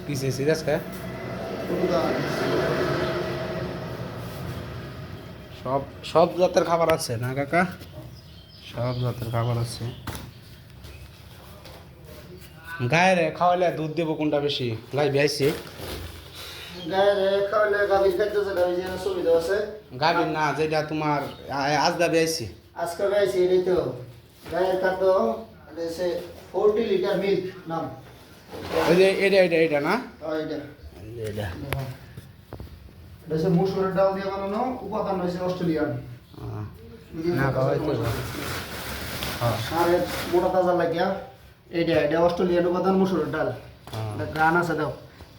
কিসে সিরিয়াস কে সব সব জাতের খাবার আছে না কাকা? সব জাতের খাবার আছে। গায়ের খাওয়ালে দুধ দেবো কোনটা বেশি? গাই বেশি গায়ের খাওয়ালে গাভীর খাদ্য যেটা ওই যে সুবিধা আছে। গাভীর না, যেটা তোমার আজ দা বেশি আজকে গাইছি এটাই তো গায়ের খাদ্য সে 40 লিটার মিল্ক নাম। ওই যে এটা না এটা এটা এটা সে মুসুরের ডাল দিয়ে বানানো, উপাদান হয়েছে অস্ট্রেলিয়ান। না খাওয়াই তো হ্যাঁ সারের মোটা তাজা লাগিয়া এটা অস্ট্রেলিয়ান উপাদান মুসুরের ডাল। এটা গ্রান আছে দাও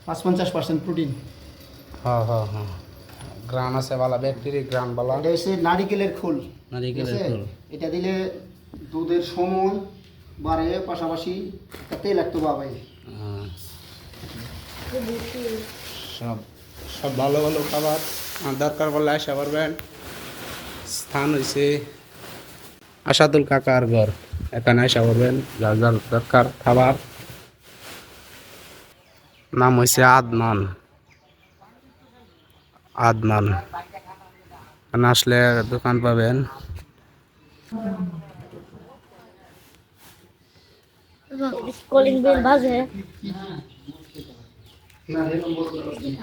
55% প্রোটিন। হ্যাঁ হ্যাঁ হ্যাঁ গ্রান আছে বালা, ব্যাকটেরিয়া গ্রান বালা। এটা হচ্ছে নারিকেলের খোল। নারিকেলের ঠিক আছে? খোল। এটা দিলে দুধের সময় বাড়ে, পাশাপাশি একটা তেল একটু বাবাই। সব সব ভালো ভালো খাবার আর দরকার পড়লে আসা পারবেন। স্থান হয়েছে আসাদুল কাকার ঘর, এখানে আসা পারবেন। যার যার দরকার খাবার, নাম হয়েছে আদনান। আদনান এখানে আসলে দোকান পাবেন। কলিং বেল বাজে। না এরকম বলতে পারছি না।